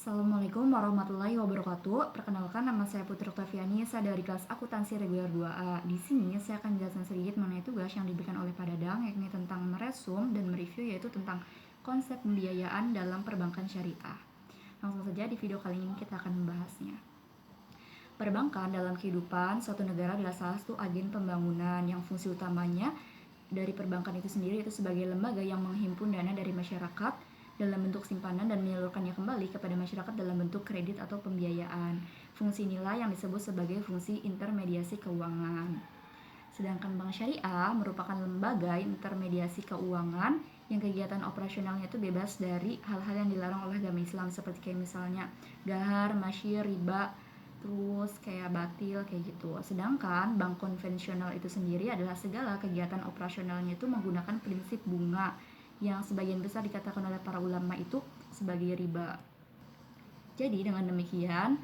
Assalamualaikum warahmatullahi wabarakatuh. Perkenalkan, nama saya Putri Oktaviani, saya dari kelas Akuntansi Reguler 2A. Di sini saya akan menjelaskan sedikit mengenai tugas yang diberikan oleh Pak Dadang, yakni tentang meresum dan mereview, yaitu tentang konsep pembiayaan dalam perbankan syariah. Langsung saja di video kali ini kita akan membahasnya. Perbankan dalam kehidupan suatu negara adalah salah satu agen pembangunan yang fungsi utamanya dari perbankan itu sendiri itu sebagai lembaga yang menghimpun dana dari masyarakat dalam bentuk simpanan dan menyalurkannya kembali kepada masyarakat dalam bentuk kredit atau pembiayaan. Fungsi inilah yang disebut sebagai fungsi intermediasi keuangan. Sedangkan bank syariah merupakan lembaga intermediasi keuangan yang kegiatan operasionalnya itu bebas dari hal-hal yang dilarang oleh agama Islam, seperti kayak misalnya dahar, masyir, riba, terus kayak batil kayak gitu. Sedangkan bank konvensional itu sendiri adalah segala kegiatan operasionalnya itu menggunakan prinsip bunga yang sebagian besar dikatakan oleh para ulama itu sebagai riba. Jadi dengan demikian,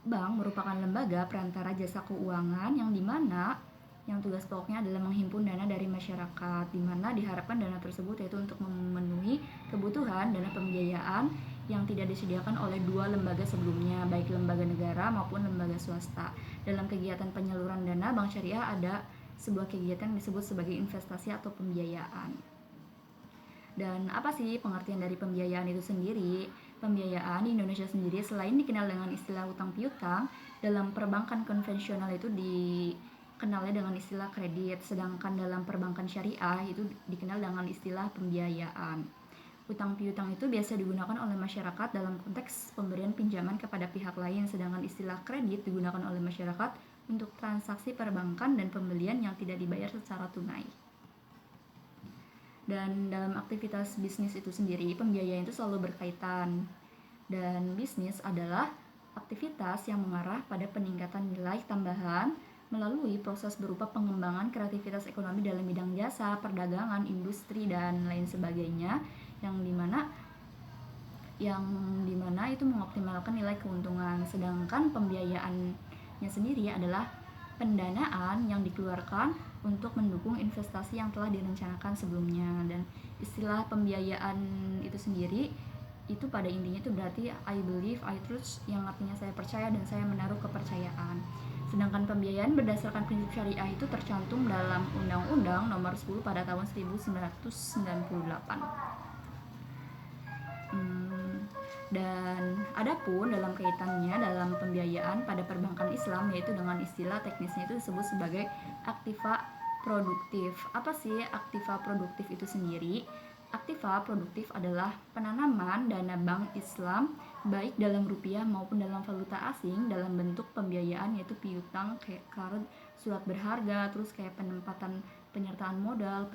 bank merupakan lembaga perantara jasa keuangan yang dimana yang tugas pokoknya adalah menghimpun dana dari masyarakat, di mana diharapkan dana tersebut yaitu untuk memenuhi kebutuhan dana pembiayaan yang tidak disediakan oleh dua lembaga sebelumnya, baik lembaga negara maupun lembaga swasta. Dalam kegiatan penyaluran dana, bank syariah ada sebuah kegiatan yang disebut sebagai investasi atau pembiayaan. Dan apa sih pengertian dari pembiayaan itu sendiri? Pembiayaan di Indonesia sendiri selain dikenal dengan istilah utang piutang, dalam perbankan konvensional itu dikenalnya dengan istilah kredit, sedangkan dalam perbankan syariah itu dikenal dengan istilah pembiayaan. Utang piutang itu biasa digunakan oleh masyarakat dalam konteks pemberian pinjaman kepada pihak lain, sedangkan istilah kredit digunakan oleh masyarakat untuk transaksi perbankan dan pembelian yang tidak dibayar secara tunai. Dan dalam aktivitas bisnis itu sendiri, pembiayaan itu selalu berkaitan. Dan bisnis adalah aktivitas yang mengarah pada peningkatan nilai tambahan melalui proses berupa pengembangan kreativitas ekonomi dalam bidang jasa, perdagangan, industri, dan lain sebagainya, yang dimana itu mengoptimalkan nilai keuntungan. Sedangkan pembiayaannya sendiri adalah pendanaan yang dikeluarkan untuk mendukung investasi yang telah direncanakan sebelumnya. Dan istilah pembiayaan itu sendiri itu pada intinya itu berarti I believe, I trust, yang artinya saya percaya dan saya menaruh kepercayaan. Sedangkan pembiayaan berdasarkan prinsip syariah itu tercantum dalam Undang-Undang Nomor 10 pada tahun 1998. Dan adapun dalam kaitannya dalam pembiayaan pada perbankan Islam, yaitu dengan istilah teknisnya itu disebut sebagai aktiva produktif. Apa sih aktiva produktif itu sendiri? Aktiva produktif adalah penanaman dana bank Islam baik dalam rupiah maupun dalam valuta asing dalam bentuk pembiayaan, yaitu piutang, kayak card, surat berharga, terus kayak penyertaan modal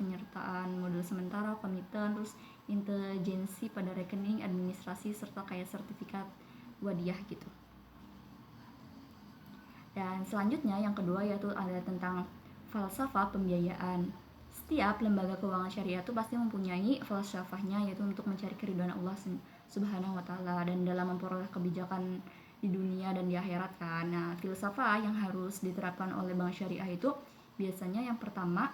sementara, komitmen, terus intelijensi pada rekening, administrasi, serta kayak sertifikat wadiah gitu. Dan selanjutnya yang kedua yaitu ada tentang falsafah pembiayaan. Setiap lembaga keuangan syariah itu pasti mempunyai falsafahnya, yaitu untuk mencari keridhaan Allah Subhanahu wa taala dan dalam memperoleh kebijakan di dunia dan di akhirat kan. Nah, filsafah yang harus diterapkan oleh bank syariah itu biasanya yang pertama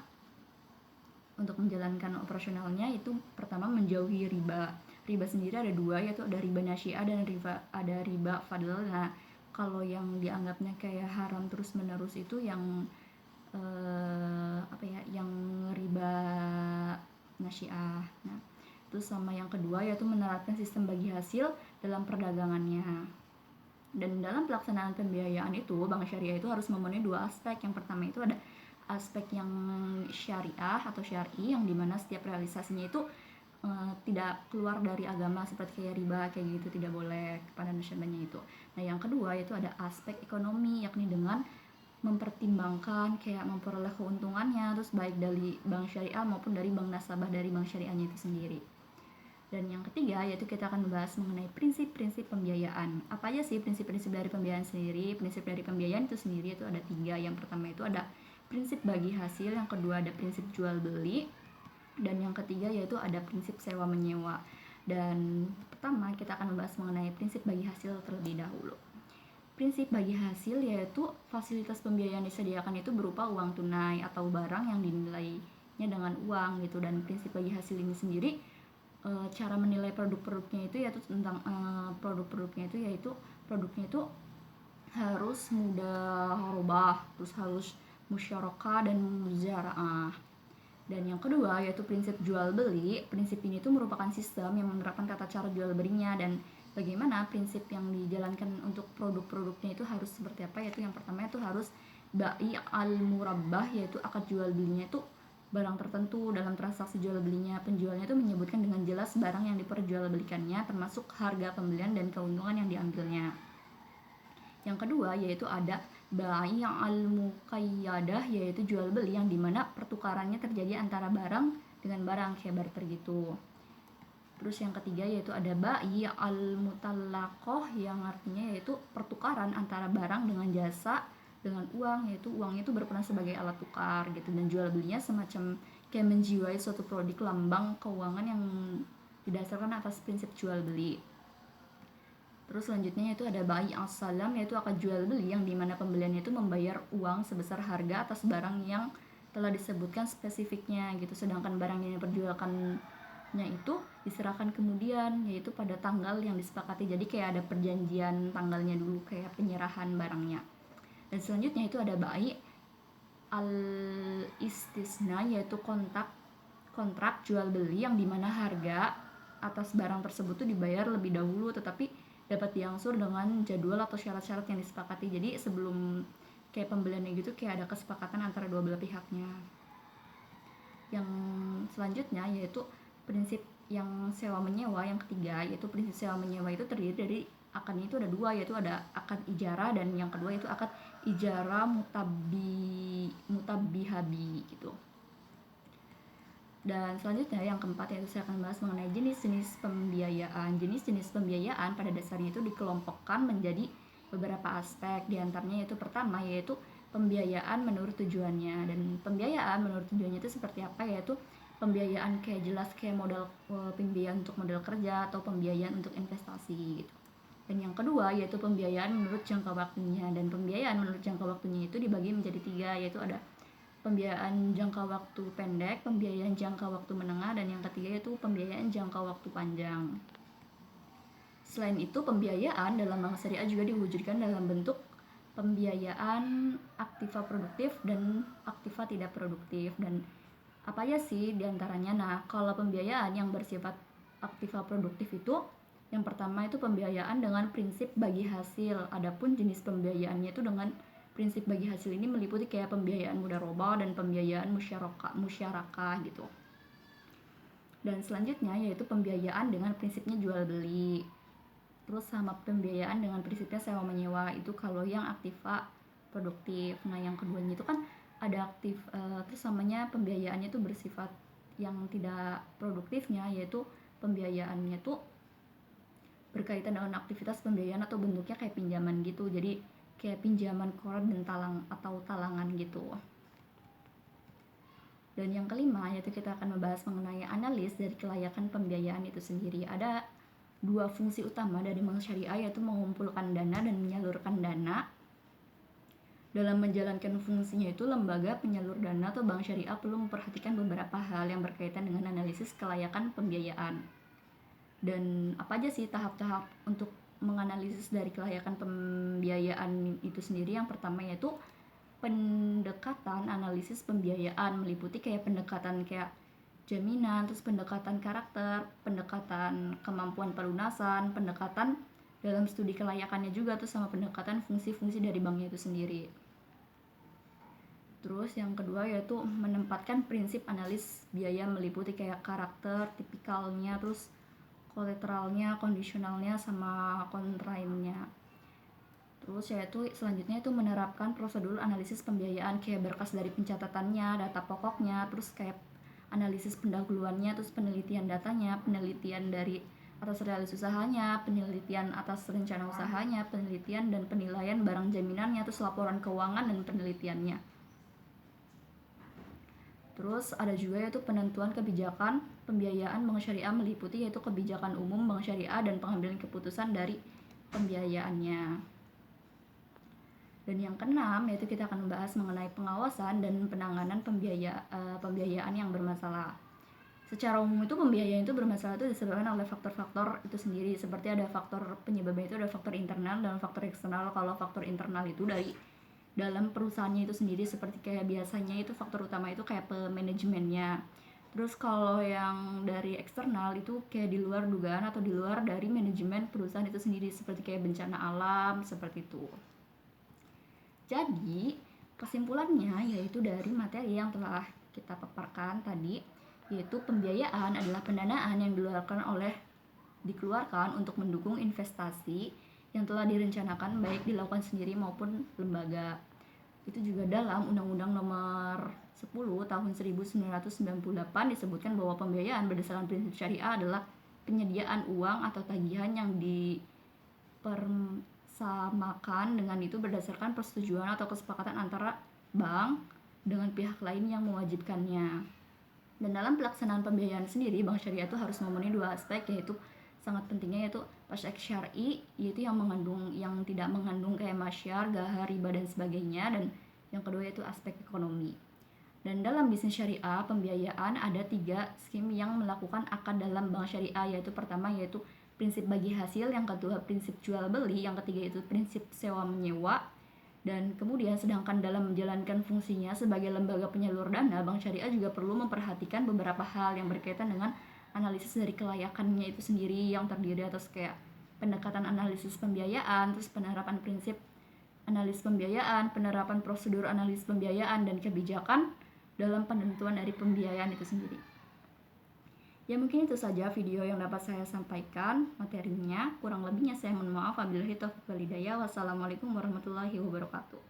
untuk menjalankan operasionalnya itu pertama menjauhi riba. Riba sendiri ada dua, yaitu ada riba nasyiah dan ada riba fadl. Nah, kalau yang dianggapnya kayak haram terus menerus itu yang yang riba nasyiah. Nah, terus sama yang kedua yaitu menerapkan sistem bagi hasil dalam perdagangannya. Dan dalam pelaksanaan pembiayaan itu, bank syariah itu harus memenuhi dua aspek. Yang pertama itu ada aspek yang syariah atau syar'i, yang dimana setiap realisasinya itu tidak keluar dari agama, seperti kayak riba kayak gitu, tidak boleh kepada nasabahnya itu. Nah, yang kedua yaitu ada aspek ekonomi, yakni dengan mempertimbangkan kayak memperoleh keuntungannya, terus baik dari bank syariah maupun dari bank nasabah dari bank syariahnya itu sendiri. Dan yang ketiga yaitu kita akan membahas mengenai prinsip-prinsip pembiayaan. Apa aja sih prinsip-prinsip dari pembiayaan sendiri? Prinsip dari pembiayaan itu sendiri itu ada 3. Yang pertama itu ada prinsip bagi hasil, yang kedua ada prinsip jual beli, dan yang ketiga yaitu ada prinsip sewa menyewa. Dan pertama kita akan membahas mengenai prinsip bagi hasil terlebih dahulu. Prinsip bagi hasil yaitu fasilitas pembiayaan disediakan itu berupa uang tunai atau barang yang dinilainya dengan uang gitu. Dan prinsip bagi hasil ini sendiri cara menilai produk-produknya itu yaitu tentang produk-produknya itu yaitu produknya itu harus mudah rubah, terus harus musyarakah dan muzaraah. Dan yang kedua yaitu prinsip jual beli. Prinsip ini itu merupakan sistem yang menerapkan tata cara jual belinya dan bagaimana prinsip yang dijalankan untuk produk-produknya itu harus seperti apa, yaitu yang pertama itu harus bai al murabbah, yaitu akad jual belinya itu barang tertentu. Dalam transaksi jual belinya, penjualnya itu menyebutkan dengan jelas barang yang diperjualbelikannya termasuk harga pembelian dan keuntungan yang diambilnya. Yang kedua yaitu ada bai al muqayyadah, yaitu jual beli yang dimana pertukarannya terjadi antara barang dengan barang kayak barter gitu. Terus yang ketiga yaitu ada bai al mutallaqah, yang artinya yaitu pertukaran antara barang dengan jasa dengan uang, yaitu uang itu berperan sebagai alat tukar gitu, dan jual belinya semacam kayak menjiwai suatu produk lambang keuangan yang didasarkan atas prinsip jual beli. Terus selanjutnya itu ada bai as-salam, yaitu akad jual beli yang dimana pembeliannya itu membayar uang sebesar harga atas barang yang telah disebutkan spesifiknya gitu, sedangkan barang yang diperjualkannya itu diserahkan kemudian, yaitu pada tanggal yang disepakati. Jadi kayak ada perjanjian tanggalnya dulu kayak penyerahan barangnya. Dan selanjutnya itu ada bai al-istisna, yaitu kontrak jual beli yang dimana harga atas barang tersebut tuh dibayar lebih dahulu tetapi dapat diangsur dengan jadwal atau syarat-syarat yang disepakati. Jadi sebelum kayak pembeliannya gitu kayak ada kesepakatan antara dua belah pihaknya. Yang selanjutnya yaitu prinsip yang sewa menyewa yang ketiga, yaitu prinsip sewa menyewa itu terdiri dari akadnya itu ada dua, yaitu ada akad ijarah dan yang kedua itu akad ijarah mutabihabi gitu. Dan selanjutnya yang keempat yaitu saya akan bahas mengenai jenis-jenis pembiayaan. Jenis-jenis pembiayaan pada dasarnya itu dikelompokkan menjadi beberapa aspek. Di antaranya yaitu pertama yaitu pembiayaan menurut tujuannya. Dan pembiayaan menurut tujuannya itu seperti apa, yaitu pembiayaan kayak jelas kayak modal pembiayaan untuk modal kerja atau pembiayaan untuk investasi gitu. Dan yang kedua yaitu pembiayaan menurut jangka waktunya. Dan pembiayaan menurut jangka waktunya itu dibagi menjadi tiga, yaitu ada pembiayaan jangka waktu pendek, pembiayaan jangka waktu menengah, dan yang ketiga yaitu pembiayaan jangka waktu panjang. Selain itu, pembiayaan dalam bank syariah juga diwujudkan dalam bentuk pembiayaan aktiva produktif dan aktiva tidak produktif. Dan apa aja sih diantaranya? Nah, kalau pembiayaan yang bersifat aktiva produktif itu yang pertama itu pembiayaan dengan prinsip bagi hasil. Adapun jenis pembiayaannya itu dengan prinsip bagi hasil ini meliputi kayak pembiayaan mudharabah dan pembiayaan musyarakah gitu. Dan selanjutnya yaitu pembiayaan dengan prinsipnya jual beli. Terus sama pembiayaan dengan prinsipnya sewa menyewa, itu kalau yang aktiva produktif. Nah, yang keduanya itu kan ada aktif terus namanya pembiayaannya itu bersifat yang tidak produktifnya, yaitu pembiayaannya tuh berkaitan dengan aktivitas pembiayaan atau bentuknya kayak pinjaman gitu. Jadi kayak pinjaman koran dan talangan gitu. Dan yang kelima yaitu kita akan membahas mengenai analis dari kelayakan pembiayaan itu sendiri. Ada dua fungsi utama dari bank syariah, yaitu mengumpulkan dana dan menyalurkan dana. Dalam menjalankan fungsinya itu, lembaga penyalur dana atau bank syariah perlu memperhatikan beberapa hal yang berkaitan dengan analisis kelayakan pembiayaan. Dan apa aja sih tahap-tahap untuk menganalisis dari kelayakan pembiayaan itu sendiri? Yang pertama yaitu pendekatan analisis pembiayaan, meliputi kayak pendekatan kayak jaminan, terus pendekatan karakter, pendekatan kemampuan pelunasan, pendekatan dalam studi kelayakannya juga, terus sama pendekatan fungsi-fungsi dari banknya itu sendiri. Terus yang kedua yaitu menempatkan prinsip analis biaya, meliputi kayak karakter, tipikalnya, terus kolateralnya, kondisionalnya, sama kontrainnya. Terus yaitu selanjutnya itu menerapkan prosedur analisis pembiayaan kayak berkas dari pencatatannya, data pokoknya, terus kayak analisis pendahuluannya, terus penelitian datanya, penelitian dari atas realisasi usahanya, penelitian atas rencana usahanya, penelitian dan penilaian barang jaminannya, terus laporan keuangan dan penelitiannya. Terus ada juga yaitu penentuan kebijakan pembiayaan bank syariah, meliputi yaitu kebijakan umum bank syariah dan pengambilan keputusan dari pembiayaannya. Dan yang keenam yaitu kita akan membahas mengenai pengawasan dan penanganan pembiayaan yang bermasalah. Secara umum itu pembiayaan itu bermasalah itu disebabkan oleh faktor-faktor itu sendiri, seperti ada faktor penyebabnya itu ada faktor internal dan faktor eksternal. Kalau faktor internal itu dari dalam perusahaannya itu sendiri, seperti kayak biasanya itu faktor utama itu kayak manajemennya. Terus kalau yang dari eksternal itu kayak di luar dugaan atau di luar dari manajemen perusahaan itu sendiri, seperti kayak bencana alam seperti itu. Jadi kesimpulannya yaitu dari materi yang telah kita paparkan tadi, yaitu pembiayaan adalah pendanaan yang dikeluarkan untuk mendukung investasi yang telah direncanakan baik dilakukan sendiri maupun lembaga. Itu juga dalam Undang-Undang Nomor 10 Tahun 1998 disebutkan bahwa pembiayaan berdasarkan prinsip syariah adalah penyediaan uang atau tagihan yang dipersamakan dengan itu berdasarkan persetujuan atau kesepakatan antara bank dengan pihak lain yang mewajibkannya. Dan dalam pelaksanaan pembiayaan sendiri, bank syariah itu harus memenuhi dua aspek, yaitu sangat pentingnya yaitu aspek syar'i, yaitu yang tidak mengandung kayak masyar, gahar, riba dan sebagainya, dan yang kedua yaitu aspek ekonomi. Dan dalam bisnis syariah, pembiayaan ada 3 skim yang melakukan akad dalam bank syariah, yaitu pertama yaitu prinsip bagi hasil, yang kedua prinsip jual beli, yang ketiga itu prinsip sewa menyewa. Dan kemudian sedangkan dalam menjalankan fungsinya sebagai lembaga penyalur dana, bank syariah juga perlu memperhatikan beberapa hal yang berkaitan dengan analisis dari kelayakannya itu sendiri, yang terdiri atas kayak pendekatan analisis pembiayaan, terus penerapan prinsip analisis pembiayaan, penerapan prosedur analisis pembiayaan, dan kebijakan dalam penentuan dari pembiayaan itu sendiri. Ya mungkin itu saja video yang dapat saya sampaikan materinya. Kurang lebihnya saya mohon maaf. Wabillahi taufiq wal hidayah. Wassalamualaikum warahmatullahi wabarakatuh.